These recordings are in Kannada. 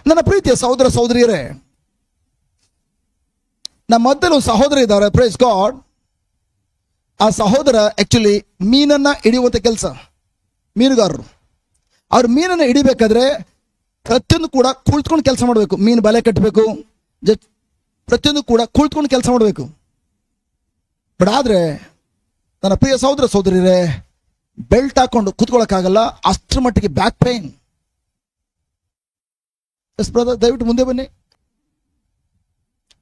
ನನ್ನ ಪ್ರೀತಿಯ ಸಹೋದರ ಸಹೋದರಿಯರೇ, ನಮ್ಮ ಮಧ್ಯದಲ್ಲಿ ಒಂದು ಸಹೋದರ ಇದ್ದಾರೆ, ಪ್ರೈಸ್ ಗಾಡ್. ಆ ಸಹೋದರ ಆಕ್ಚುಲಿ ಮೀನನ್ನ ಹಿಡಿಯುವಂತ ಕೆಲಸ, ಮೀನುಗಾರರು. ಅವ್ರು ಮೀನನ್ನು ಹಿಡಿಬೇಕಾದ್ರೆ ಪ್ರತಿಯೊಂದು ಕೂಡ ಕುಳಿತುಕೊಂಡು ಕೆಲಸ ಮಾಡಬೇಕು. ಮೀನು ಬಲೆ ಕಟ್ಟಬೇಕು, ಪ್ರತಿಯೊಂದು ಕೂಡ ಕುಳಿತುಕೊಂಡು ಕೆಲಸ ಮಾಡಬೇಕು. ಬಟ್ ಆದ್ರೆ ನನ್ನ ಪ್ರಿಯ ಸಹೋದರ ಸಹೋದರಿಯರೇ, ಬೆಲ್ಟ್ ಹಾಕೊಂಡು ಕೂತ್ಕೊಳ್ಳೋಕ್ಕಾಗಲ್ಲ, ಅಷ್ಟರ ಮಟ್ಟಿಗೆ ಬ್ಯಾಕ್ ಪೈನ್. ಎಸ್ ಬ್ರದರ್, ದಯವಿಟ್ಟು ಮುಂದೆ ಬನ್ನಿ,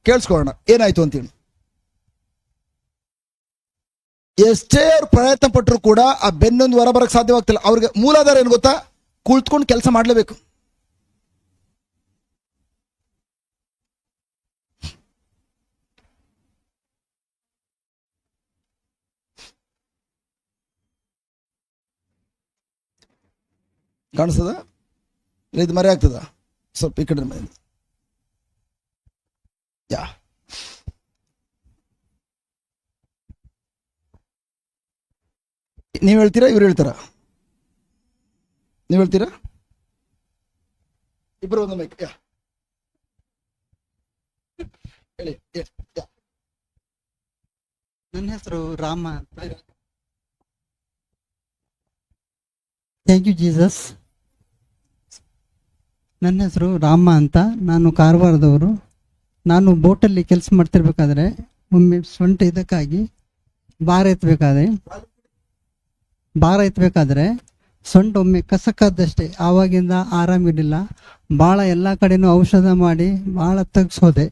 ಕೇಳಿಸ್ಕೊಳ್ಳೋಣ ಏನಾಯ್ತು ಅಂತೇಳಿ. ಎಷ್ಟೇ ಅವ್ರು ಪ್ರಯತ್ನ ಪಟ್ಟರು ಕೂಡ ಆ ಬೆನ್ನೊಂದು ಹೊರ ಬರಕ್ಕೆ ಸಾಧ್ಯವಾಗ್ತಿಲ್ಲ. ಅವ್ರಿಗೆ ಮೂಲಾಧಾರ ಏನು ಗೊತ್ತಾ? ಕುಳಿತುಕೊಂಡು ಕೆಲಸ ಮಾಡಲೇಬೇಕು. ಕಾಣಿಸ್ತದ? ಇದು ಮರೆ ಆಗ್ತದ? ಸ್ವಲ್ಪ ಈ ಕಡೆ ಯಾ. ನೀವು ಹೇಳ್ತೀರಾ, ಇವ್ರು ಹೇಳ್ತಾರ? ನೀವು ಹೇಳ್ತೀರಾ? ಇಬ್ಬರು ಒಂದು ಮೈಕ್. ಹೇಳಿ. ನನ್ನ ಹೆಸರು ರಾಮ. Thank you Jesus. ನನ್ನ ಹೆಸರು ರಾಮ ಅಂತ, ನಾನು ಕಾರವಾರದವರು. ನಾನು ಬೋಟಲ್ಲಿ ಕೆಲಸ ಮಾಡ್ತಿರ್ಬೇಕಾದ್ರೆ ಒಮ್ಮೆ ಸೊಂಟ ಇದಕ್ಕಾಗಿ ಭಾರ ಎತ್ತಬೇಕಾದ್ರೆ ಸೊಂಟ ಒಮ್ಮೆ ಕಸಕ್ಕಾದಷ್ಟೇ. ಆವಾಗಿಂದ ಆರಾಮಿರಲಿಲ್ಲ. ಭಾಳ ಎಲ್ಲ ಕಡೆನೂ ಔಷಧ ಮಾಡಿ ಭಾಳ ತೆಗ್ಸೋದೆ,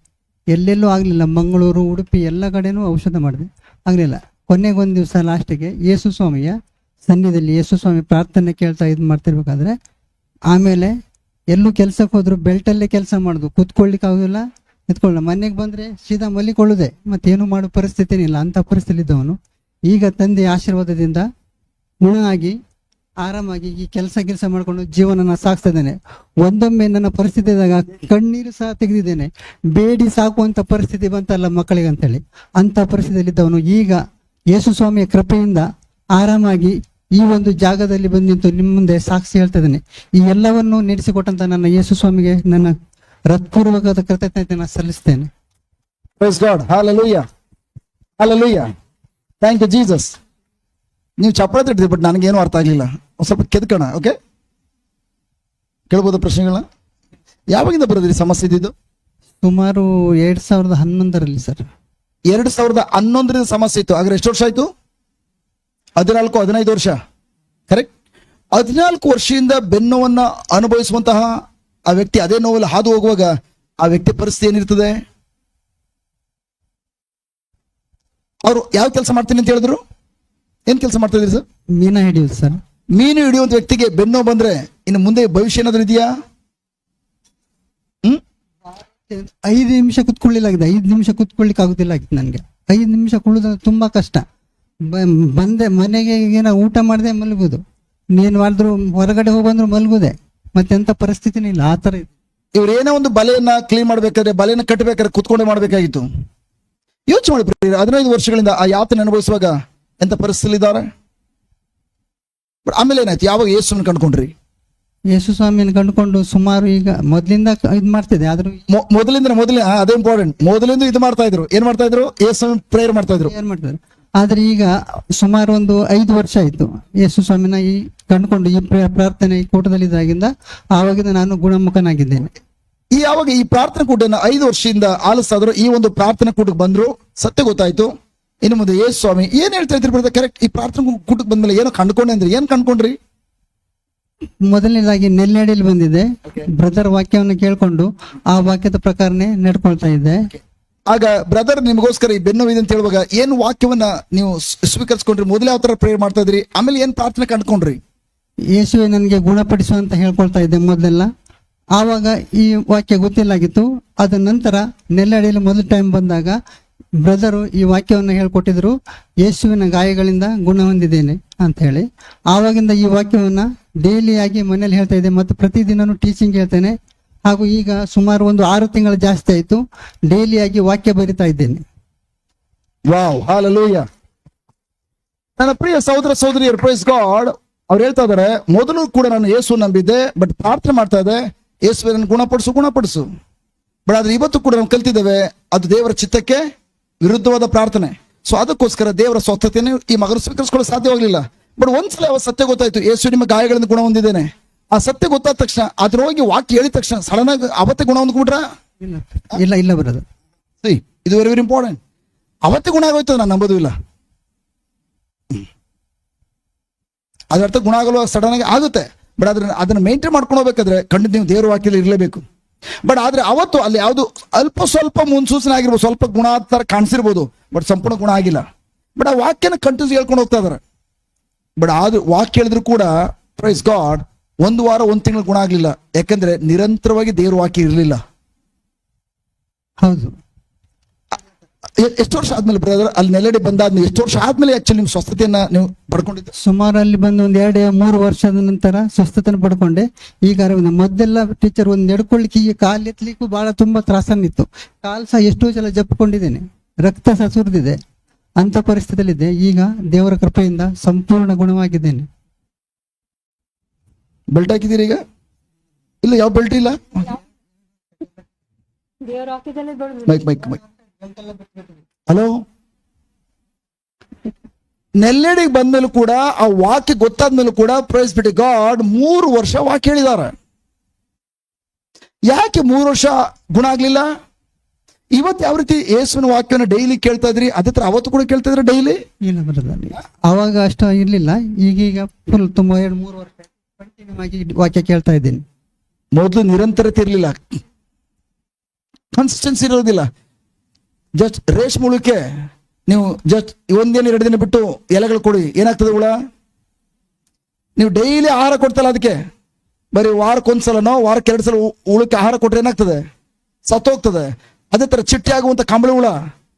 ಎಲ್ಲೆಲ್ಲೂ ಆಗಲಿಲ್ಲ. ಮಂಗಳೂರು, ಉಡುಪಿ ಎಲ್ಲ ಕಡೆನೂ ಔಷಧ ಮಾಡಿದೆ, ಆಗಲಿಲ್ಲ. ಕೊನೆಗೊಂದು ದಿವಸ ಲಾಸ್ಟಿಗೆ ಯೇಸು ಸ್ವಾಮಿಯ ಸನ್ನಿಧಿಯಲ್ಲಿ ಯೇಸು ಸ್ವಾಮಿ ಪ್ರಾರ್ಥನೆ ಕೇಳ್ತಾ ಇದು ಮಾಡ್ತಿರ್ಬೇಕಾದ್ರೆ, ಆಮೇಲೆ ಎಲ್ಲೂ ಕೆಲ್ಸಕ್ಕೆ ಹೋದ್ರು ಬೆಲ್ಟಲ್ಲೇ ಕೆಲಸ ಮಾಡೋದು, ಕೂತ್ಕೊಳ್ಳಿಕ್ಕೆ ಆಗೋದಿಲ್ಲ, ಎತ್ಕೊಳ್ಳ. ಮನೆಗೆ ಬಂದರೆ ಸೀದಾ ಮಲಿಕೊಳ್ಳುದೆ, ಮತ್ತೇನು ಮಾಡೋ ಪರಿಸ್ಥಿತಿನೇ ಇಲ್ಲ. ಅಂಥ ಪರಿಸ್ಥಿತಿ ಇದ್ದವನು ಈಗ ತಂದೆ ಆಶೀರ್ವಾದದಿಂದ ಗುಣವಾಗಿ ಆರಾಮಾಗಿ ಈ ಕೆಲಸ ಮಾಡ್ಕೊಂಡು ಜೀವನನ ಸಾಗಿಸ್ತಾ ಇದ್ದೇನೆ. ಒಂದೊಮ್ಮೆ ನನ್ನ ಪರಿಸ್ಥಿತಿ ಇದ್ದಾಗ ಕಣ್ಣೀರು ಸಹ ತೆಗೆದಿದ್ದೇನೆ. ಬೇಡಿ ಸಾಕುವಂಥ ಪರಿಸ್ಥಿತಿ ಬಂತಲ್ಲ ಮಕ್ಕಳಿಗೆ ಅಂತೇಳಿ, ಅಂಥ ಪರಿಸ್ಥಿತಿಯಲ್ಲಿದ್ದವನು ಈಗ ಯೇಸು ಸ್ವಾಮಿಯ ಕೃಪೆಯಿಂದ ಆರಾಮಾಗಿ ಈ ಒಂದು ಜಾಗದಲ್ಲಿ ಬಂದು ನಿಂತು ನಿಮ್ಮ ಮುಂದೆ ಸಾಕ್ಷಿ ಹೇಳ್ತಾ ಇದ್ದೇನೆ. ಈ ಎಲ್ಲವನ್ನು ನಡೆಸಿಕೊಟ್ಟಂತ ನನ್ನ ಯೇಸು ಸ್ವಾಮಿಗೆ ನನ್ನ ಹೃತ್ಪೂರ್ವಕವಾದ ಕೃತಜ್ಞತೆಯನ್ನು ಸಲ್ಲಿಸ್ತೇನೆ. Praise God. Hallelujah, hallelujah. Thank you Jesus. ನೀವು ಚಪ್ಪಳ ತಟ್ಟಿದ್ರಿ, ಬಟ್ ನನಗೇನು ಅರ್ಥ ಆಗಲಿಲ್ಲ. ಒಂದು ಸ್ವಲ್ಪ ಕೆದ್ಕೋಣ. ಓಕೆ, ಕೇಳ್ಬೋದು ಪ್ರಶ್ನೆಗಳನ್ನ? ಯಾವಾಗಿಂದ ಬರೋದ್ರಿ ಸಮಸ್ಯೆ ಇದ್ದಿದ್ದು? ಸುಮಾರು 2011ರಲ್ಲಿ ಸರ್. 2011ರಿಂದ ಸಮಸ್ಯೆ ಇತ್ತು. ಹಾಗಾದ್ರೆ ಎಷ್ಟು ವರ್ಷ ಆಯ್ತು? 14-15 ವರ್ಷ. ಕರೆಕ್ಟ್. 14 ವರ್ಷದಿಂದ ಬೆನ್ನೋವನ್ನ ಅನುಭವಿಸುವಂತಹ ಆ ವ್ಯಕ್ತಿ ಅದೇ ನೋವಲ್ಲಿ ಹಾದು ಹೋಗುವಾಗ ಆ ವ್ಯಕ್ತಿ ಪರಿಸ್ಥಿತಿ ಏನಿರ್ತದೆ? ಅವರು ಯಾವ ಕೆಲಸ ಮಾಡ್ತೀನಿ ಅಂತ ಹೇಳಿದ್ರು? ಏನ್ ಕೆಲಸ ಮಾಡ್ತಾ ಇದ್ರಿ ಸರ್? ಮೀನು ಹಿಡಿಯುವುದು ಸರ್. ಮೀನು ಹಿಡಿಯುವಂತ ವ್ಯಕ್ತಿಗೆ ಬೆನ್ನೋ ಬಂದ್ರೆ ಇನ್ನು ಮುಂದೆ ಭವಿಷ್ಯ ಏನಾದ್ರು ಇದೆಯಾ? 5 ನಿಮಿಷ ಕುತ್ಕೊಳ್ಳಿಲ್ಲಾಗಿದೆ. 5 ನಿಮಿಷ ಕುತ್ಕೊಳ್ಳಿಕ್ಕೆ ಆಗುದಿಲ್ಲ ಆಗಿತ್ತು ನನಗೆ. 5 ನಿಮಿಷ ಕುಳಿದ ತುಂಬಾ ಕಷ್ಟ. ಬಂದೆ ಮನೆಗೆ ಏನೋ ಊಟ ಮಾಡದೆ ಮಲಗುದು, ನೀನ್ ಮಾಡಿದ್ರು ಹೊರಗಡೆ ಹೋಗಿ ಬಂದ್ರು ಮಲಗುದೆ, ಮತ್ತೆಂತ ಪರಿಸ್ಥಿತಿನೇ ಇಲ್ಲ. ಆ ತರ ಇದೆ. ಇವ್ರು ಏನೋ ಒಂದು ಬಲೆಯನ್ನ ಕ್ಲೀನ್ ಮಾಡ್ಬೇಕಾದ್ರೆ, ಬಲೆಯನ್ನ ಕಟ್ಟಬೇಕಾದ್ರೆ ಕುತ್ಕೊಂಡೆ ಮಾಡ್ಬೇಕಾಗಿತ್ತು. ಯೋಚನೆ ಮಾಡಿ, 15 ವರ್ಷಗಳಿಂದ ಆ ಯಾತನೆ ಅನುಭವಿಸುವಾಗ ಎಂತ ಪರಿಸ್ಥಿತಿ ಇದ್ದಾರೆ. ಬಟ್ ಆಮೇಲೆ ಏನಾಯ್ತು? ಯಾವಾಗ ಯೇಸುವನ್ನು ಕಂಡುಕೊಂಡ್ರಿ? ಯೇಸು ಸ್ವಾಮಿಯನ್ನು ಕಂಡುಕೊಂಡು ಸುಮಾರು ಈಗ ಮೊದಲಿಂದ ಇದು ಮಾಡ್ತಿದೆ. ಆದ್ರೂ ಮೊದಲೇ ಅದೇ ಇಂಪಾರ್ಟೆಂಟ್. ಮೊದಲಿಂದ ಇದು ಮಾಡ್ತಾ ಇದ್ರು. ಏನ್ ಮಾಡ್ತಾ ಇದ್ರು? ಯೇಸು ಪ್ರೇಯರ್ ಮಾಡ್ತಾ ಇದ್ರು. ಆದ್ರೆ ಈಗ ಸುಮಾರು ಒಂದು 5 ವರ್ಷ ಆಯ್ತು ಯೇಸು ಸ್ವಾಮಿನ ಈ ಕಂಡುಕೊಂಡು ಈ ಪ್ರಾರ್ಥನೆ ಈ ಕೂಟದಲ್ಲಿದ್ದಾಗಿಂದ ಆವಾಗಿಂದ ನಾನು ಗುಣಮುಖನಾಗಿದ್ದೇನೆ. ಯಾವಾಗ ಈ ಪ್ರಾರ್ಥನೆ ಕೂಟನ 5 ವರ್ಷದಿಂದ ಆಲಿಸಾದ್ರು, ಈ ಒಂದು ಪ್ರಾರ್ಥನೆ ಕೂಟಕ್ಕೆ ಬಂದ್ರು, ಸತ್ಯ ಗೊತ್ತಾಯ್ತು. ಇನ್ನು ಮುಂದೆ ಯೇಸು ಸ್ವಾಮಿ ಏನ್ ಹೇಳ್ತಾ ಇದ್ರಿ ಬ್ರದರ್? ಕರೆಕ್ಟ್. ಈ ಪ್ರಾರ್ಥನೆ ಕೂಟಕ್ಕೆ ಬಂದ್ಮೇಲೆ ಏನೋ ಕಂಡುಕೊಂಡೆ ಅಂದ್ರೆ ಏನ್ ಕಂಡುಕೊಂಡ್ರಿ? ಮೊದಲನೇದಾಗಿ ನೆಲ್ಲೆಡಿಯಲ್ಲಿ ಬಂದಿದೆ. ಬ್ರದರ್ ವಾಕ್ಯವನ್ನು ಕೇಳ್ಕೊಂಡು ಆ ವಾಕ್ಯದ ಪ್ರಕಾರನೇ ನಡ್ಕೊಳ್ತಾ ಇದ್ದೆ. ಆಗ ಬ್ರದರ್ ನಿಮಗೋಸ್ಕರ ಈ ಬೆನ್ನು ಇದೆ ಅಂತ ಹೇಳುವಾಗ ಏನ್ ವಾಕ್ಯವನ್ನ ನೀವು ಸ್ವೀಕರಿಸ್ಕೊಂಡ್ರಿ? ಮೊದಲೇ ಯಾವ ತರ ಪ್ರೇಯರ್ ಮಾಡ್ತಾ ಇದ್ರಿ? ಆಮೇಲೆ ಏನ್ ಪ್ರಾರ್ಥನೆ ಕಂಡುಕೊಂಡ್ರಿ? ಯೇಸುವೆ ನನಗೆ ಗುಣಪಡಿಸು ಅಂತ ಹೇಳ್ಕೊಳ್ತಾ ಇದ್ದೆ ಮೊದಲೆಲ್ಲ. ಆವಾಗ ಈ ವಾಕ್ಯ ಗೊತ್ತಿಲ್ಲಾಗಿತ್ತು. ಅದ ನಂತರ ನೆಲ್ಲೆಡಿಯಲ್ಲಿ ಮೊದಲ ಟೈಮ್ ಬಂದಾಗ ಬ್ರದರು ಈ ವಾಕ್ಯವನ್ನು ಹೇಳ್ಕೊಟ್ಟಿದ್ರು, ಯೇಸುವಿನ ಗಾಯಗಳಿಂದ ಗುಣ ಹೊಂದಿದ್ದೇನೆ ಅಂತ ಹೇಳಿ. ಆವಾಗಿಂದ ಈ ವಾಕ್ಯವನ್ನ ಡೈಲಿಯಾಗಿ ಮನೇಲಿ ಹೇಳ್ತಾ ಇದ್ದೆ ಮತ್ತು ಪ್ರತಿದಿನನೂ ಟೀಚಿಂಗ್ ಹೇಳ್ತೇನೆ. ಹಾಗೂ ಈಗ ಸುಮಾರು ಒಂದು 6 ತಿಂಗಳು ಜಾಸ್ತಿ ಆಯ್ತು ಡೈಲಿಯಾಗಿ ವಾಕ್ಯ ಬರಿತಾ ಇದ್ದೇನೆ. Wow, hallelujah. ನನ್ನ ಪ್ರಿಯ ಸಹೋದರ ಸಹೋದರಿಯರು, ಪ್ರೈಸ್ ಗಾಡ್. ಅವ್ರು ಹೇಳ್ತಾ ಇದಾರೆ, ಮೊದಲು ಕೂಡ ನಾನು ಯೇಸು ನಂಬಿದ್ದೆ, ಬಟ್ ಪ್ರಾರ್ಥನೆ ಮಾಡ್ತಾ ಇದ್ದೆ, ಯೇಸುವಿನ ಗುಣಪಡಿಸು. ಬಟ್ ಆದ್ರೆ ಇವತ್ತು ಕೂಡ ನಾವು ಕಲ್ತಿದ್ದೇವೆ ಅದು ದೇವರ ಚಿತ್ತಕ್ಕೆ ವಿರುದ್ಧವಾದ ಪ್ರಾರ್ಥನೆ. ಸೊ ಅದಕ್ಕೋಸ್ಕರ ದೇವರ ಸ್ವಸ್ಥತೆಯನ್ನು ಈ ಮಗನು ಸ್ವೀಕರಿಸಿಕೊಳ್ಳಲು ಸಾಧ್ಯವಾಗಲಿಲ್ಲ. ಬಟ್ ಒಂದ್ಸಲ ಯಾವ ಸತ್ಯ ಗೊತ್ತಾಯ್ತು, ಯೇಸು ನಿಮ್ಮ ಗಾಯಗಳಿಂದ ಗುಣ ಹೊಂದಿದ್ದೇನೆ. ಆ ಸತ್ಯ ಗೊತ್ತಾದ ತಕ್ಷಣ ಅದ್ರ ಹೋಗಿ ವಾಕ್ಯ ಹೇಳಿದ ತಕ್ಷಣ ಸಡನ್ ಆಗಿ ಅವತ್ತೇ ಗುಣ ಹೊಂದ್ಬಿಟ್ರ? ಇಲ್ಲ ಬ್ರದರ್. ಇದು ವೆರಿ ವೆರಿ ಇಂಪಾರ್ಟೆಂಟ್. ಅವತ್ತೇ ಗುಣ ಆಗೋಯ್ತು, ನಾನು ನಂಬೋದು ಇಲ್ಲ. ಅದ್ರ ಅರ್ಥ ಗುಣ ಆಗಲು ಸಡನ್ ಆಗಿ ಆಗುತ್ತೆ. ಬಟ್ ಅದನ್ನ ಮೇಂಟೈನ್ ಮಾಡ್ಕೊಂಡು ಹೋಗ್ಬೇಕಾದ್ರೆ ಖಂಡಿತ ನೀವು ದೇವರ ವಾಕ್ಯದಲ್ಲಿ ಇರಲೇಬೇಕು. ಬಟ್ ಆದ್ರೆ ಅವತ್ತು ಅಲ್ಲಿ ಯಾವುದು ಅಲ್ಪ ಸ್ವಲ್ಪ ಮುನ್ಸೂಚನೆ ಆಗಿರ್ಬೋದು, ಸ್ವಲ್ಪ ಗುಣ ಆದ ತರ ಕಾಣಿಸಿರ್ಬೋದು, ಬಟ್ ಸಂಪೂರ್ಣ ಗುಣ ಆಗಿಲ್ಲ. ಬಟ್ ಆ ವಾಕ್ಯನ ಕಂಟಿನ್ಯೂ ಹೇಳ್ಕೊಂಡು ಹೋಗ್ತಾ ಇದಾರೆ. ಬಟ್ ಆದ್ರೂ ವಾಕ್ಯ ಹೇಳಿದ್ರು ಕೂಡ ಪ್ರೈಸ್ ಗಾಡ್ 1 ವಾರ 1 ತಿಂಗಳು ಗುಣ ಆಗ್ಲಿಲ್ಲ. ಯಾಕಂದ್ರೆ ನಿರಂತರವಾಗಿ ದೇವ್ರ ವಾಕ್ಯ ಇರಲಿಲ್ಲ. ಹೌದು. ಎಷ್ಟು ವರ್ಷ ಆದ್ಮೇಲೆ ಬ್ರದರ್ ಅಲ್ಲಿ ನೆಲೆಡಿ ಬಂದಾದ್ಮೇಲೆ ಎಷ್ಟು ವರ್ಷ ಆದ್ಮೇಲೆ ಆಕ್ಚುಲಿ ನಿಮ್ ಸ್ವಸ್ಥತೆಯನ್ನ ನೀವು ಪಡ್ಕೊಂಡಿದ್ದೆ? ಸುಮಾರು ಅಲ್ಲಿ ಬಂದು 2-3 ವರ್ಷದ ನಂತರ ಸ್ವಸ್ಥತೆನ ಪಡ್ಕೊಂಡೆ. ಈಗ ಮೊದಲೆಲ್ಲ ಟೀಚರ್ ಒಂದು ನಡ್ಕೊಳ್ಳಿಕ್ಕೆ ಈಗ ಕಾಲು ಎತ್ತಲಿಕ್ಕೂ ಬಹಳ ತುಂಬಾ ತ್ರಾಸನ್ನಿತ್ತು. ಕಾಲು ಸಹ ಎಷ್ಟೋ ಸಲ ಜಪ್ಕೊಂಡಿದ್ದೇನೆ, ರಕ್ತ ಸಹ ಸುರಿದಿದೆ, ಅಂತ ಪರಿಸ್ಥಿತಿಯಲ್ಲಿದೆ. ಈಗ ದೇವರ ಕೃಪೆಯಿಂದ ಸಂಪೂರ್ಣ ಗುಣವಾಗಿದ್ದೇನೆ. ಬೆಲ್ಟ್ ಹಾಕಿದ್ದೀರಿ ಈಗ? ಇಲ್ಲ, ಯಾವ ಬೆಲ್ಟ್ ಇಲ್ಲ. Mic hello. ನೆಲ್ಲೆಡಿಗೆ ಬಂದ್ಮೇಲೂ ಕೂಡ ಆ ವಾಕ್ಯ ಗೊತ್ತಾದ್ಮೇಲೂ ಕೂಡ ಪ್ರೈಸ್ ಬಿಟ್ಟು ಗಾಡ್ 3 ವರ್ಷ ವಾಕ್ಯ ಹೇಳಿದ್ದಾರೆ. ಯಾಕೆ 3 ವರ್ಷ ಗುಣ ಆಗ್ಲಿಲ್ಲ? ಇವತ್ತು ಯಾವ ರೀತಿ ಯೇಸುವಿನ ವಾಕ್ಯನ ಡೈಲಿ ಕೇಳ್ತಾ ಇದ್ರಿ, ಅದೇ ತರ ಅವತ್ತು ಕೂಡ ಕೇಳ್ತಾ ಇದ್ರೆ ಡೈಲಿ? ಇಲ್ಲ ಬರೋದಲ್ಲಿ ಅವಾಗ ಅಷ್ಟು ಇರ್ಲಿಲ್ಲ. ಈಗೀಗ ಫುಲ್ ತುಂಬ 2-3 ವರ್ಷ ಕಂಟಿನ್ಯೂ ಆಗಿ ವಾಕ್ಯ ಕೇಳ್ತಾ ಇದ್ದೀನಿ. ಮೊದಲು ನಿರಂತರತೆ ಇರಲಿಲ್ಲ, ಕನ್ಸಿಸ್ಟೆನ್ಸಿ ಇರೋದಿಲ್ಲ. ಜಸ್ಟ್ ರೇಷ್ಮೆ ಹುಳಕ್ಕೆ ನೀವು ಜಸ್ಟ್ 1 ದಿನ 2 ದಿನ ಬಿಟ್ಟು ಎಲೆಗಳು ಕೊಡಿ, ಏನಾಗ್ತದೆ ಹುಳ? ನೀವು ಡೈಲಿ ಆಹಾರ ಕೊಡ್ತಲ್ಲ ಅದಕ್ಕೆ, ಬರೀ ವಾರಕ್ಕೊಂದ್ಸಲನೋ ವಾರಕ್ಕೆ 2 ಸಲ ಹುಳಕ್ಕೆ ಆಹಾರ ಕೊಟ್ರೆ ಏನಾಗ್ತದೆ? ಸತ್ತೋಗ್ತದೆ. ಅದೇ ತರ ಚಿಟ್ಟೆ ಆಗುವಂತ ಕಂಬಳಿ ಹುಳ,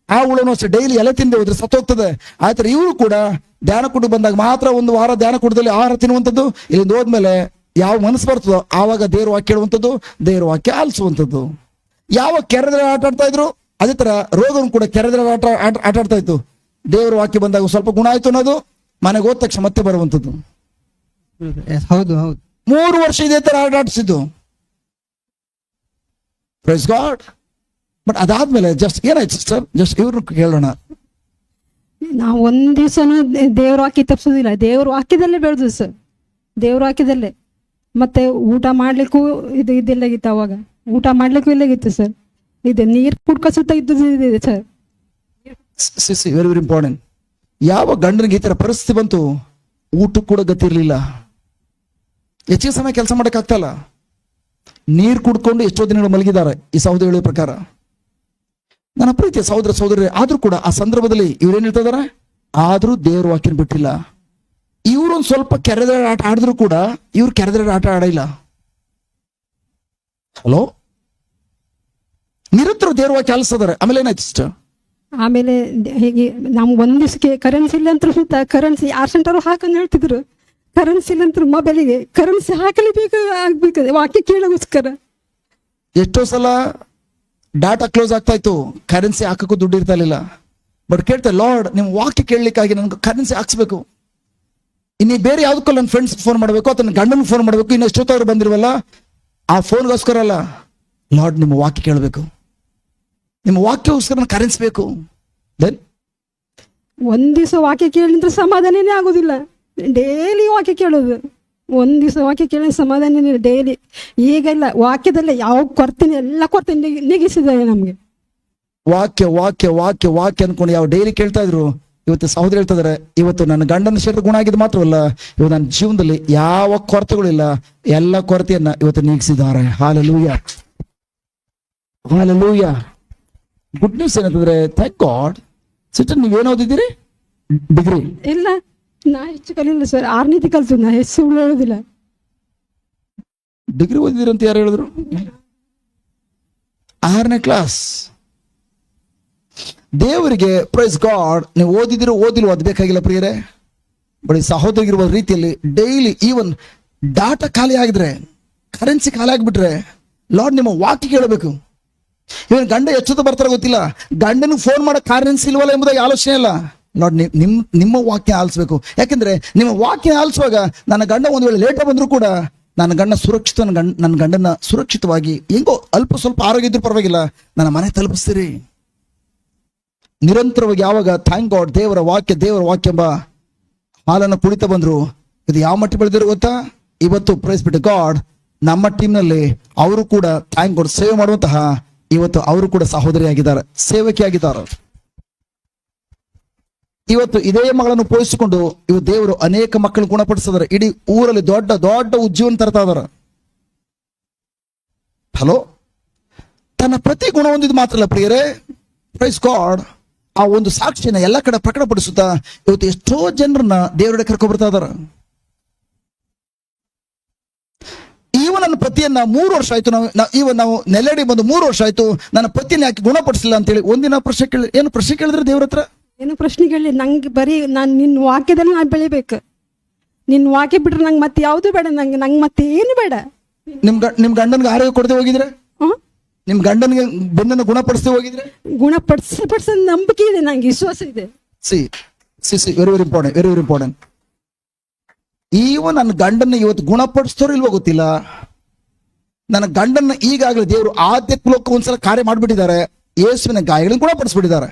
ಆ ಹುಳನೂ ಅಷ್ಟೇ ಡೈಲಿ ಎಲೆ ತಿಂದೆ ಹೋದ್ರೆ ಸತ್ತೋಗ್ತದೆ. ಆಯ್ತರ ಇವರು ಕೂಡ ಧ್ಯಾನ ಕೊಟ್ಟು ಬಂದಾಗ ಮಾತ್ರ 1 ವಾರ ಧ್ಯಾನ ಕೂಟದಲ್ಲಿ ಆಹಾರ ತಿನ್ನುವಂಥದ್ದು. ಇಲ್ಲಿಂದ ಹೋದ್ಮೇಲೆ ಯಾವ ಮನಸ್ಸು ಬರ್ತದೋ ಆವಾಗ ದೇವ್ರ ವಾಕ್ಯ ಕೇಳುವಂಥದ್ದು, ದೇವ್ರ ವಾಕ್ಯ ಆಲಿಸುವಂಥದ್ದು. ಯಾವ ಕೆರೆದ್ರೆ ಆಟ ಆಡ್ತಾ ಇದ್ರು ಅದೇ ತರ ರೋಗನು ಕೂಡ ಕೆರೆದ್ರೆ ಆಟ ಆಡ್ತಾ ಇತ್ತು. ದೇವರ ವಾಕ್ಯ ಬಂದಾಗ ಸ್ವಲ್ಪ ಗುಣ ಆಯ್ತು ಅನ್ನೋದು ಮನೆಗೆ ಹೋದ ತಕ್ಷಣ ಮತ್ತೆ ಬರುವಂಥದ್ದು. ಹೌದು ಹೌದು. 3 ವರ್ಷ ಇದೇ ತರ ಆಟ ಆಡಿಸಿದ್ದು. Praise God. ಬಟ್ ಅದಾದ್ಮೇಲೆ ಜಸ್ಟ್ ಏನಾಯ್ತು ಸಿಸ್ಟರ್? ಜಸ್ಟ್ ಇವ್ರನ್ನ ಕೇಳೋಣ. ನಾವು ಒಂದ್ ದಿವ್ಸನೂ ದೇವ್ರ ವಾಕ್ಯ ತಪ್ಸೋದಿಲ್ಲ, ದೇವ್ರ ವಾಕ್ಯದಲ್ಲೇ ಬೆಳೆದು ಸರ್, ದೇವ್ರ ವಾಕ್ಯದಲ್ಲೇ. ಮತ್ತೆ ಊಟ ಮಾಡ್ಲಿಕ್ಕೂ ಇದಿಲ್ಲಾಗಿತ್ತು, ಅವಾಗ ಊಟ ಮಾಡ್ಲಿಕ್ಕೂ ಇಲ್ಲಾಗಿತ್ತು ಸರ್. ಇದು ನೀರು ಕುಡ್ಕೋ ಸುತ್ತ ಇದ್ದಿದೆ ಸರ್. Very very important. ಯಾವ ಗಂಡನಿಗೆ ಈ ತರ ಪರಿಸ್ಥಿತಿ ಬಂತು, ಊಟಕ್ಕೆ ಕೂಡ ಗತಿ ಇರಲಿಲ್ಲ, ಹೆಚ್ಚಿನ ಸಮಯ ಕೆಲಸ ಮಾಡಕ್ ಆಗ್ತಲ್ಲ, ನೀರು ಕುಡ್ಕೊಂಡು ಎಷ್ಟೋ ದಿನಗಳು ಮಲಗಿದ್ದಾರೆ ಈ ಸಹೋದರ ಹೇಳುವ ಪ್ರಕಾರ. ನನ್ನ ಪ್ರೀತಿಯ ಸಹೋದರಿ, ಆದ್ರೂ ಕೂಡ ಆ ಸಂದರ್ಭದಲ್ಲಿ ಇವ್ರೇನ್ ಹೇಳ್ತಾ ಇದಾರೆ? ಆದ್ರೂ ದೇವ್ರ ವಾಕ್ಯನ ಬಿಟ್ಟಿಲ್ಲ. ಇವ್ರೊಂದ್ ಸ್ವಲ್ಪ ಕೆರೆದ ಆಟ ಆಡಿದ್ರು ಕೂಡ ಇವ್ರು ಕೆರೆದ ಆಟ ಆಡಿಲ್ಲ. ಹಲೋ, ನಿರಂತರ ದೇವ್ರ ವಾಕ್ಯ ಆಲಿಸಿದಾರೆ. ಆಮೇಲೆ ಏನಾಯ್ತು ಸಿಸ್ಟರ್? ಆಮೇಲೆ ಹೀಗೆ ನಮ್ಗೆ ಒಂದ್ ದಿವ್ಸಕ್ಕೆ ಕರೆನ್ಸಿ ಇಲ್ಲ ಅಂತ ಸುತ್ತ ಕರೆನ್ಸಿ 6 ಸೆಂಟರು ಹಾಕಂತ ಹೇಳ್ತಿದ್ರು. ಕರೆನ್ಸಿ ಇಲ್ಲ ಅಂತ ಮೊಬೈಲಿಗೆ ಕರೆನ್ಸಿ ಹಾಕಲೇಬೇಕು ಆಗ್ಬೇಕು ವಾಕ್ಯ ಕೇಳೋಗೋಸ್ಕರ. ಎಷ್ಟೋ ಸಲ ಡಾಟಾ ಕ್ಲೋಸ್ ಆಗ್ತಾ ಇತ್ತು, ಕರೆನ್ಸಿ ಹಾಕಕ್ಕೂ ದುಡ್ಡು ಇರ್ತಾ ಇರ್ಲಿಲ್ಲ. ಬಟ್ ಕೇಳ್ತಾ, ಲಾರ್ಡ್ ನಿಮ್ ವಾಕ್ಯ ಕೇಳಲಿಕ್ಕಾಗಿ ನನ್ಗೆ ಕರೆನ್ಸಿ ಹಾಕ್ಸ್ಬೇಕು. ಇನ್ನು ಬೇರೆ ಯಾವ್ದಕ್ಕೂ ನನ್ನ ಫ್ರೆಂಡ್ಸ್ ಫೋನ್ ಮಾಡಬೇಕು ಅಥವಾ ನನ್ನ ಗಂಡನಿಗೆ ಫೋನ್ ಮಾಡಬೇಕು, ಇನ್ನು ಎಷ್ಟೊತ್ತವ್ರು ಬಂದಿರುವಲ್ಲ ಆ ಫೋನ್ಗೋಸ್ಕರ ಅಲ್ಲ, ಲಾರ್ಡ್ ನಿಮ್ಮ ವಾಕ್ಯ ಕೇಳಬೇಕು, ನಿಮ್ಮ ವಾಕ್ಯಕ್ಕೋಸ್ಕರ ನಾನು ಕರೆನ್ಸಿ ಬೇಕು. ದೆನ್ ಒಂದ್ ದಿವಸ ವಾಕ್ಯ ಕೇಳಿದ್ರೆ ಸಮಾಧಾನನೇ ಆಗೋದಿಲ್ಲ. ಡೈಲಿ ವಾಕ್ಯ ಕೇಳೋದು, ಒಂದ್ ದಿವಸ ವಾಕ್ಯ ಕೇಳಿದ್ರೆ ಸಮಾಧಾನ ಡೈಲಿ. ಈಗೆಲ್ಲ ವಾಕ್ಯದಲ್ಲೇ ಯಾವ ಕೊರತೆನೆ ಎಲ್ಲ ಕೊರತೆ ನೆಗೆಸಿದ್ದಾರೆ ನಮ್ಗೆ. ವಾಕ್ಯ ವಾಕ್ಯ ವಾಕ್ಯ ವಾಕ್ಯ ಅನ್ಕೊಂಡು ಯಾವ ಡೈಲಿ ಕೇಳ್ತಾ ಇದ್ರು. ಇವತ್ತು ಸಹೋದರ ಹೇಳ್ತಾ ಇದಾರೆ, ಇವತ್ತು ನನ್ನ ಗಂಡನ ಶರೀರ ಗುಣ ಆಗಿದ್ದು ಮಾತ್ರವಲ್ಲ, ಇವತ್ತು ನನ್ನ ಜೀವನದಲ್ಲಿ ಯಾವ ಕೊರತೆಗಳಿಲ್ಲ, ಎಲ್ಲ ಕೊರತೆಯನ್ನ ಇವತ್ತು ನೀಗಿಸಿದ್ದಾರೆ. Hallelujah, hallelujah. ಗುಡ್ ನ್ಯೂಸ್ ಏನಂತಂದ್ರೆ, ಥ್ಯಾಂಕ್ ಗಾಡ್. ಸಿಸ್ಟರ್ ನೀವೇನು ಓದಿದ್ದೀರಿ? ಡಿಗ್ರಿ? ಇಲ್ಲ, ನಾ ಹೆಚ್ಚು ಕಲಿಲ್ಲ ಸರ್, 6ನೇದು ಕಲ್ತು, ನಾ ಹೆಚ್ಚು ಸುಳ್ಳು ಹೇಳೋದಿಲ್ಲ. ಡಿಗ್ರಿ ಓದಿದಿರಿ ಅಂತ ಯಾರು ಹೇಳಿದ್ರು? 6ನೇ ಕ್ಲಾಸ್. ದೇವರಿಗೆ ಪ್ರೈಸ್ ಗಾಡ್, ನೀವು ಓದಿದಿರೋ ಓದಿಲ್ವೋ ಅದು ಬೇಕಾಗಿಲ್ಲ ಪ್ರಿಯರೇ. ಬರೀ ಸಹೋದರಿಗಿರುವ ರೀತಿಯಲ್ಲಿ ಡೈಲಿ ಈವನ್ ಡಾಟಾ ಖಾಲಿ ಆಗಿದ್ರೆ, ಕರೆನ್ಸಿ ಖಾಲಿ ಆಗಿಬಿಟ್ರೆ, ಲಾರ್ಡ್ ನಿಮ್ಮ ವಾಕ್ಯ ಕೇಳಬೇಕು. ಇವನ್ ಗಂಡ ಎಷ್ಟೊತ್ತು ಬರ್ತಾರ ಗೊತ್ತಿಲ್ಲ, ಗಂಡನಿಗೆ ಫೋನ್ ಮಾಡೋ ಕರೆನ್ಸಿ ಇಲ್ವಲ್ಲ ಎಂಬುದಾಗಿ ಆಲೋಚನೆ ಇಲ್ಲ. ಲಾರ್ಡ್ ನಿಮ್ಮ ವಾಕ್ಯ ಆಲಿಸ್ಬೇಕು. ಯಾಕಂದ್ರೆ ನಿಮ್ಮ ವಾಕ್ಯ ಆಲಿಸುವಾಗ ನನ್ನ ಗಂಡ ಒಂದು ವೇಳೆ ಲೇಟ್ ಬಂದ್ರು ಕೂಡ ನನ್ನ ಗಂಡ ಸುರಕ್ಷಿತ, ನನ್ನ ಗಂಡನ ಸುರಕ್ಷಿತವಾಗಿ ಹೆಂಗೋ ಅಲ್ಪ ಸ್ವಲ್ಪ ಆರೋಗ್ಯ ಇದ್ರೂ ಪರವಾಗಿಲ್ಲ ನನ್ನ ಮನೆ ತಲುಪಿಸ್ತೀರಿ. ನಿರಂತರವಾಗಿ ಯಾವಾಗ ಥ್ಯಾಂಕ್ ಗಾಡ್ ದೇವರ ವಾಕ್ಯ ಎಂಬ ಹಾಲನ್ನು ಕುಡಿತಾ ಬಂದ್ರು, ಇದು ಯಾವ ಮಟ್ಟ ಬೆಳೆದಿರೋ ಗೊತ್ತಾ? ಇವತ್ತು ಪ್ರೈಸ್ ಬಿಟ್ಟು ಗಾಡ್ ನಮ್ಮ ಟೀಮ್ನಲ್ಲಿ ಅವರು ಕೂಡ ಥ್ಯಾಂಕ್ ಗಾಡ್ ಸೇವೆ ಮಾಡುವಂತಹ ಇವತ್ತು ಅವರು ಕೂಡ ಸಹೋದರಿಯಾಗಿದ್ದಾರೆ, ಸೇವಕಿಯಾಗಿದ್ದಾರೆ. ಇವತ್ತು ಇದೇ ಮಗಳನ್ನು ಪೋಷಿಸಿಕೊಂಡು ಇವತ್ತು ದೇವರು ಅನೇಕ ಮಕ್ಕಳು ಗುಣಪಡಿಸಿದಾರೆ. ಇಡೀ ಊರಲ್ಲಿ ದೊಡ್ಡ ದೊಡ್ಡ ಉಜ್ಜೀವನ ತರ್ತಾ ಇದಾರೆ. ಹಲೋ, ತನ್ನ ಪ್ರತಿ ಗುಣ ಹೊಂದಿದ್ದು ಮಾತ್ರ ಅಲ್ಲ ಪ್ರಿಯರೇ, ಪ್ರೈಸ್ ಗಾಡ್ ಆ ಒಂದು ಸಾಕ್ಷಿನ ಎಲ್ಲ ಕಡೆ ಪ್ರಕಟಪಡಿಸುತ್ತಾ ಇವತ್ತು ಎಷ್ಟೋ ಜನರನ್ನ ದೇವರಡೆ ಕರ್ಕೊಂಡು ಬರ್ತಾ ಇದಾರೆ. ನನ್ನ ಪತಿಯನ್ನ 3 ವರ್ಷ ಆಯ್ತು, ನಾವು ನೆಲೆಡಿ ಬಂದು 3 ವರ್ಷ ಆಯ್ತು, ನನ್ನ ಪತಿನ ಯಾಕೆ ಗುಣಪಡಿಸಿಲ್ಲ ಅಂತೇಳಿ ಒಂದಿನ ಪ್ರಶ್ನೆ ಕೇಳಿ, ಏನು ಪ್ರಶ್ನೆ ಕೇಳಿದ್ರೆ ದೇವ್ರ ಹತ್ರ? ಏನು ಪ್ರಶ್ನೆ ಕೇಳಿ? ನಂಗೆ ಬರೀ ನಾನು ನಿನ್ನ ವಾಕ್ಯದಲ್ಲಿ ನಾನು ಬೆಳಿಬೇಕು. ನಿನ್ನ ವಾಕ್ಯ ಬಿಟ್ರೆ ನಂಗೆ ಮತ್ತೆ ಯಾವುದು ಬೇಡ, ನಂಗೆ ಮತ್ತೆ ಏನು ಬೇಡ. ನಿಮ್ ಗಂಡನ್ಗೆ ಆರೋಗ್ಯ ಕೊಡದೆ ಹೋಗಿದ್ರೆ, ನಿಮ್ ಗಂಡನಿಗೆ ಬೆನ್ನನ್ನು ಗುಣಪಡಿಸದೆ ಹೋಗಿದ್ರೆ, ಗುಣಪಡಿಸ ನಂಬಿಕೆ ಇದೆ, ನಂಗೆ ವಿಶ್ವಾಸ ಇದೆ. Very very important, very very important. ನನ್ನ ಗಂಡನ್ನ ಇವತ್ತು ಗುಣಪಡಿಸ್ತೋರು ಇಲ್ವೋ ಗೊತ್ತಿಲ್ಲ. ನನ್ನ ಗಂಡನ್ನ ಈಗಾಗಲೇ ದೇವರು ಆಧ್ಯಾತ್ಮಿಕ ಒಂದ್ಸಲ ಕಾರ್ಯ ಮಾಡಿಬಿಟ್ಟಿದ್ದಾರೆ, ಯೇಸುವಿನ ಗಾಯಗಳನ್ನು ಗುಣಪಡಿಸ್ಬಿಟ್ಟಿದ್ದಾರೆ.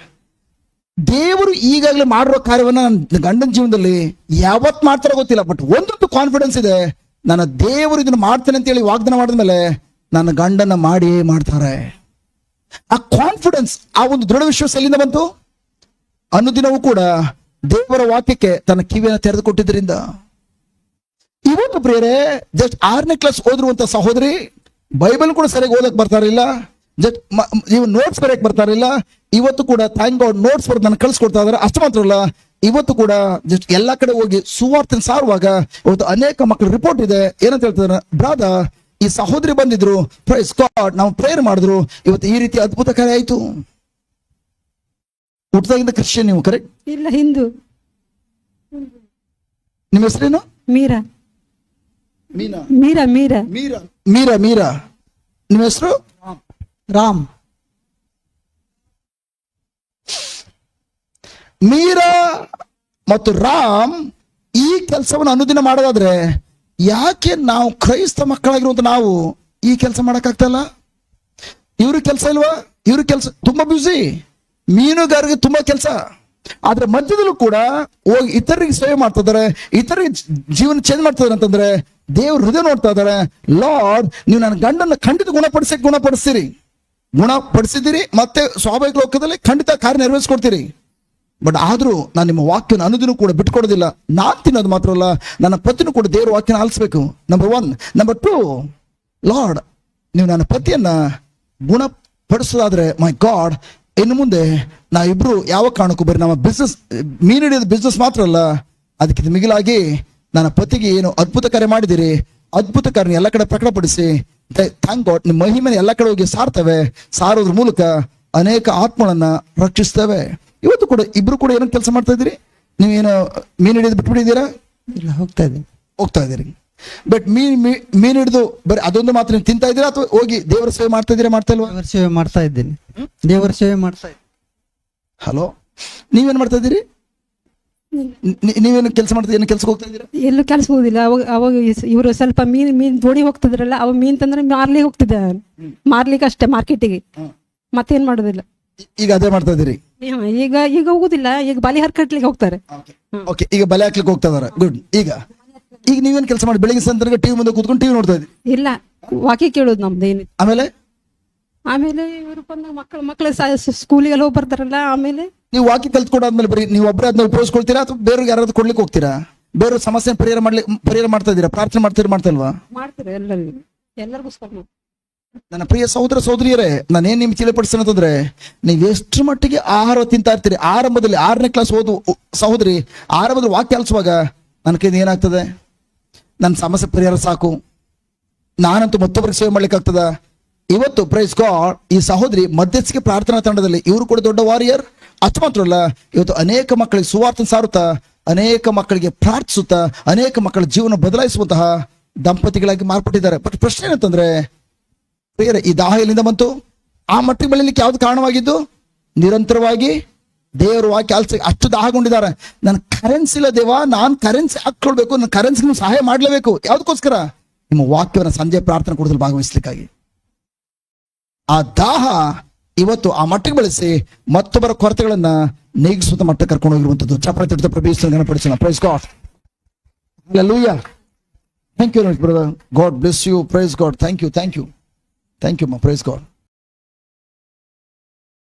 ದೇವರು ಈಗಾಗಲೇ ಮಾಡಿರೋ ಕಾರ್ಯವನ್ನ ನನ್ನ ಗಂಡನ ಜೀವನದಲ್ಲಿ ಯಾವತ್ ಮಾಡ್ತಾರೋ ಗೊತ್ತಿಲ್ಲ, ಬಟ್ ಒಂದೊಂದು ಕಾನ್ಫಿಡೆನ್ಸ್ ಇದೆ, ನನ್ನ ದೇವರು ಇದನ್ನ ಮಾಡ್ತೇನೆ ಅಂತ ಹೇಳಿ ವಾಗ್ದಾನ ಮಾಡಿದ್ಮೇಲೆ ನನ್ನ ಗಂಡನ ಮಾಡಿ ಮಾಡ್ತಾರೆ. ಆ ಕಾನ್ಫಿಡೆನ್ಸ್, ಆ ಒಂದು ದೃಢ ವಿಶ್ವಾಸ ಎಲ್ಲಿಂದ ಬಂತು? ಅನುದಿನವೂ ಕೂಡ ದೇವರ ವಾಕ್ಯಕ್ಕೆ ತನ್ನ ಕಿವಿಯನ್ನು ತೆರೆದು ಕೊಟ್ಟಿದ್ದರಿಂದ. ಇವತ್ತು ಪ್ರಿಯರೇ, ಜಸ್ಟ್ 6ನೇ ಕ್ಲಾಸ್ ಓದಿರುವಂತ ಸಹೋದರಿ ಬೈಬಲ್ ಕೂಡ ಸರಿಯಾಗಿ ಓದಕ್ ಬರ್ತಾ ಇರಲಿಲ್ಲ, ಜಸ್ಟ್ ನೀವು ನೋಟ್ಸ್ ಬರೆಯಕ್ ಬರ್ತಾ ಇರಲಿಲ್ಲ. ಇವತ್ತು ಕೂಡ ಥ್ಯಾಂಕ್ ಗಾಡ್ ನೋಟ್ಸ್ ಬರೆದು ನಾನು ಕಳಿಸ್ಕೊಡ್ತಾ ಇದಾರೆ. ಅಷ್ಟು ಮಾತ್ರ ಅಲ್ಲ, ಇವತ್ತು ಕೂಡ ಜಸ್ಟ್ ಎಲ್ಲಾ ಕಡೆ ಹೋಗಿ ಸುವಾರ್ತೆನ ಸಾರುವಾಗ ಇವತ್ತು ಅನೇಕ ಮಕ್ಕಳ ರಿಪೋರ್ಟ್ ಇದೆ. ಏನಂತ ಹೇಳ್ತಾರೆ, ಬ್ರಾದರ್ ಈ ಸಹೋದರಿ ಬಂದಿದ್ರು, ಪ್ರೈಸ್ ಗಾಡ್ ನಾವು ಪ್ರೇಯರ್ ಮಾಡಿದ್ರು, ಇವತ್ತು ಈ ರೀತಿ ಅದ್ಭುತ ಕಾರ್ಯ ಆಯ್ತು. ಹುಟ್ಟದಾಗಿಂದ ಕ್ರಿಶ್ಚಿಯನ್ ನೀವು? ಕರೆಕ್ಟ್? ಇಲ್ಲ, ಹಿಂದೂ. ನಿಮ್ಮ ಹೆಸರೇನು? ಮೀರಾ. ಮೀನಾ. ಮೀರಾ ಮೀರಾ ಮೀರಾ ಮೀರಾ ಮೀರಾ ನಿಮ್ಮ ಹೆಸರು? ರಾಮ್. ಮೀರಾ ಮತ್ತು ರಾಮ್ ಈ ಕೆಲಸವನ್ನು ಅನುದಿನ ಮಾಡೋದಾದ್ರೆ ಯಾಕೆ ನಾವು ಕ್ರೈಸ್ತ ಮಕ್ಕಳಾಗಿರುವಂತ ನಾವು ಈ ಕೆಲಸ ಮಾಡಕ್ಕಾಗ್ತಾ ಇಲ್ಲ? ಇವ್ರ ಕೆಲಸ ಇಲ್ವಾ? ಇವ್ರ ಕೆಲಸ ತುಂಬಾ ಬ್ಯುಸಿ, ಮೀನುಗಾರಿಗೆ ತುಂಬಾ ಕೆಲಸ, ಆದ್ರೆ ಮಧ್ಯದಲ್ಲೂ ಕೂಡ ಹೋಗಿ ಇತರರಿಗೆ ಸೇವೆ ಮಾಡ್ತಾ ಇದಾರೆ, ಇತರಿಗೆ ಜೀವನ ಚೇಂಜ್ ಮಾಡ್ತಾ ಇದಾರೆ ಅಂತಂದ್ರೆ ದೇವ್ರ ಹೃದಯ ನೋಡ್ತಾ ಇದಾರೆ. ಲಾರ್ಡ್, ನೀವು ನನ್ನ ಗಂಡನ್ನ ಖಂಡಿತ ಗುಣಪಡಿಸಿದ್ದೀರಿ, ಮತ್ತೆ ಸ್ವಾಭಾವಿಕ ಲೋಕದಲ್ಲಿ ಖಂಡಿತ ಕಾರ್ಯ ನೆರವೇರಿಸ್ಕೊಡ್ತೀರಿ. ಬಟ್ ಆದ್ರೂ ನಾನು ನಿಮ್ಮ ವಾಕ್ಯನ ಅನುದಿನ ಕೂಡ ಬಿಟ್ಕೊಡೋದಿಲ್ಲ. ನಾನ್ ತಿನ್ನೋದು ಮಾತ್ರ ಅಲ್ಲ, ನನ್ನ ಪತಿನೂ ಕೂಡ ದೇವ್ರ ವಾಕ್ಯನ ಆಲಿಸ್ಬೇಕು. ನಂಬರ್ 1. ನಂಬರ್ 2, ಲಾರ್ಡ್ ನೀವು ನನ್ನ ಪತಿಯನ್ನ ಗುಣಪಡಿಸೋದಾದ್ರೆ ಮೈ ಗಾಡ್, ಇನ್ನು ಮುಂದೆ ನಾವಿಬ್ರು ಯಾವ ಕಾರಣಕ್ಕೂ ಬರೀ ನಮ್ಮ ಬಿಸ್ನೆಸ್, ಮೀನು ಹಿಡಿಯೋದು ಬಿಸ್ನೆಸ್ ಮಾತ್ರ ಅಲ್ಲ, ಅದಕ್ಕಿಂತ ಮಿಗಿಲಾಗಿ ನನ್ನ ಪತಿಗೆ ಏನು ಅದ್ಭುತ ಕಾರ್ಯ ಮಾಡಿದಿರಿ, ಅದ್ಭುತ ಕಾರ್ಯ ಎಲ್ಲ ಕಡೆ ಪ್ರಕಟಪಡಿಸಿ ಥ್ಯಾಂಕ್ ಗಾಡ್ ನಿಮ್ಮ ಮಹಿಮೆನ ಎಲ್ಲ ಕಡೆ ಹೋಗಿ ಸಾರೋದ್ರ ಮೂಲಕ ಅನೇಕ ಆತ್ಮಗಳನ್ನ ರಕ್ಷಿಸ್ತೇವೆ. ಇವತ್ತು ಕೂಡ ಇಬ್ರು ಕೂಡ ಏನೋ ಕೆಲಸ ಮಾಡ್ತಾ ಇದ್ದೀರಿ. ನೀವೇನು ಮೀನು ಹಿಡಿಯೋದು ಬಿಟ್ಬಿಟ್ಟಿದ್ದೀರಾ? ಇಲ್ಲ, ಹೋಗ್ತಾ ಇದ್ದೀರಿ. ಬಟ್ ಮೀನು ಹಿಡಿದು ಬರೀ ಅದೊಂದು ಮಾತ್ರ ನೀವು ತಿಂತಾ ಇದ್ದೀರಾ ಅಥವಾ ಹೋಗಿ ದೇವರ ಸೇವೆ ಮಾಡ್ತಾ ಇದ್ದೀರಾ? ಮಾಡ್ತಾ ಇಲ್ವಾ? ದೇವರ ಸೇವೆ ಮಾಡ್ತಾ ಇದ್ದೀನಿ. ದೇವರ ಸೇವೆ ಮಾಡ್ತಾ ಇದ್ದೀನಿ. ಹಲೋ, ನೀವೇನ್ ಮಾಡ್ತಾ ಇದ್ದೀರಿ? ನೀವೇನು ಕೆಲಸ ಮಾಡ್ತಾ, ಏನು ಕೆಲ್ಸಕ್ಕೆ ಹೋಗ್ತಾ ಇದ್ದೀರಾ? ಎಲ್ಲೂ ಕೆಲಸ ಹೋಗುದಿಲ್ಲ. ಅವಾಗ ಇವರು ಸ್ವಲ್ಪ ಮೀನ್ ದೋಣಿ ಹೋಗ್ತಿದ್ರಲ್ಲ, ಅವ ಮೀನ್ ತಂದ್ರೆ ಮಾರ್ಲಿಕ್ಕೆ ಹೋಗ್ತಿದ್ದೆ, ಮಾರ್ಲಿಕ್ಕೆ ಅಷ್ಟೇ ಮಾರ್ಕೆಟಿಗೆ, ಮತ್ತೇನ್ ಮಾಡೋದಿಲ್ಲ. ಈಗ ಅದೇ ಮಾಡ್ತಾ ಇದ್ದೀರಿ? ಈಗ ಹೋಗುದಿಲ್ಲ, ಈಗ ಬಲಿ ಹರ್ಕಟ್ಲಿಕ್ಕೆ ಹೋಗ್ತಾರೆ. ಓಕೆ, ಈಗ ಬಲೆ ಹಾಕ್ಲಿಕ್ಕೆ ಹೋಗ್ತಾ ಇದಾರೆ. ಗುಡ್. ಈಗ ನೀವೇನ್ ಕೆಲಸ ಮಾಡಿ ಬೆಳಿಗ್ಗೆ ಸಂತರ್ಗ ಟಿವಿ ಮುಂದೆ ಕೂತ್ಕೊಂಡು ಟಿವಿ ನೋಡ್ತಾ ಇದ್ದೀರಿ? ಇಲ್ಲ, ವಾಕ್ಯ ಕೇಳೋದು ನಮ್ದು ಏನಿದೆ. ಆಮೇಲೆ ಇವರು ಬಂದ ಮಕ್ಕಳು ಸ್ಕೂಲಿಗೆಲ್ಲ ಹೋಗಿ ಬರ್ತಾರಲ್ಲ, ಆಮೇಲೆ ನೀವು ವಾಕ್ಯ ಕಲ್ತ್ಕೊಂಡಾದ್ಮೇಲೆ ಬರೀ ನೀವು ಒಬ್ಬರೇ ಅದನ್ನ ಉಪಯೋಗಿಸ್ಕೊಳ್ತೀರಾ ಅಥವಾ ಬೇರೆಯವ್ರಿಗೆ ಯಾರಾದ್ರೂ ಕೊಡ್ಲಿಕ್ಕೆ ಹೋಗ್ತೀರಾ? ಬೇರೆಯವ್ರ ಸಮಸ್ಯೆ ಪರಿಹಾರ ಮಾಡ್ತಾ ಇದ್ದೀರಾ? ಪ್ರಾರ್ಥನೆ ಮಾಡ್ತಲ್ವಾ? ಮಾಡ್ತಾರೆ ಎಲ್ಲರಿಗೂ. ನನ್ನ ಪ್ರಿಯ ಸಹೋದರಿಯರೇ, ನಾನೇನ್ ನಿಮ್ಗೆ ತಿಳಿಪಡಿಸ್ತೇನೆ ಅಂತಂದ್ರೆ, ನೀವು ಎಷ್ಟು ಮಟ್ಟಿಗೆ ಆಹಾರ ತಿಂತಾ ಇರ್ತೀರಿ. ಆರಂಭದಲ್ಲಿ 6ನೇ ಕ್ಲಾಸ್ ಓದು ಸಹೋದರಿ ಆರಂಭದಲ್ಲಿ ವಾಕ್ಯ ಆಲಿಸುವಾಗ ನನ್ನ ಕೈಯಿಂದ ಏನಾಗ್ತದೆ? ನನ್ನ ಸಮಸ್ಯೆ ಪರಿಹಾರ ಸಾಕು, ನಾನಂತೂ ಮತ್ತೊಬ್ಬರಿಗೆ ಸೇವೆ ಮಾಡ್ಲಿಕ್ಕೆ ಆಗ್ತದ? ಇವತ್ತು ಪ್ರೈಸ್ ಗಾಡ್ ಈ ಸಹೋದರಿ ಮಧ್ಯಸ್ಥಿಕೆ ಪ್ರಾರ್ಥನಾ ತಂಡದಲ್ಲಿ ಇವರು ಕೂಡ ದೊಡ್ಡ ವಾರಿಯರ್. ಅಷ್ಟು ಮಾತ್ರ ಅಲ್ಲ, ಇವತ್ತು ಅನೇಕ ಮಕ್ಕಳಿಗೆ ಸುವಾರ್ತೆ ಸಾರುತ್ತಾ, ಅನೇಕ ಮಕ್ಕಳಿಗೆ ಪ್ರಾರ್ಥಿಸುತ್ತಾ, ಅನೇಕ ಮಕ್ಕಳ ಜೀವನ ಬದಲಾಯಿಸುವಂತಹ ದಂಪತಿಗಳಾಗಿ ಮಾರ್ಪಟ್ಟಿದ್ದಾರೆ. ಬಟ್ ಪ್ರಶ್ನೆ ಏನಂತಂದ್ರೆ, ಪ್ರಿಯರೇ, ಈ ದಾಹ ಎಲ್ಲಿಂದ ಬಂತು? ಆ ಮಟ್ಟಿಗೆ ಬೆಳಿಲಿಕ್ಕೆ ಯಾವ್ದು ಕಾರಣವಾಗಿದ್ದು? ನಿರಂತರವಾಗಿ ದೇವರ ವಾಕ್ಯ ಅಷ್ಟು ದಾಹಗೊಂಡಿದ್ದಾರೆ. ನನ್ನ ಕರೆನ್ಸಿ ಇಲ್ಲ ದೇವ, ನಾನು ಕರೆನ್ಸಿ ಹಾಕೊಳ್ಬೇಕು, ನನ್ನ ಕರೆನ್ಸಿ ಸಹಾಯ ಮಾಡ್ಲೇಬೇಕು. ಯಾವ್ದಕ್ಕೋಸ್ಕರ? ನಿಮ್ಮ ವಾಕ್ಯವನ್ನು ಸಂಜೆ ಪ್ರಾರ್ಥನೆ ಕೂಡದಲ್ಲಿ ಭಾಗವಹಿಸ್ಲಿಕ್ಕಾಗಿ. ಆ ದಾಹ ಇವತ್ತು ಆ ಮಟ್ಟಕ್ಕೆ ಬೆಳೆಸಿ ಮತ್ತೊಬ್ಬರ ಕೊರತೆಗಳನ್ನ ನೀಗಿಸುವಂತ ಮಟ್ಟಕ್ಕೆ ಕರ್ಕೊಂಡು ಹೋಗಿರುವಂತದ್ದು. ಚಪ್ಪಾಳೆ ತಟ್ಟಿದ ಪ್ರಭು ಯೇಸುವನ್ನು ಘನಪಡಿಸೋಣ. Praise God. Hallelujah. Thank you brother. God bless you. Praise God. Thank you. Thank you. Thank you ಮಾ. Praise god.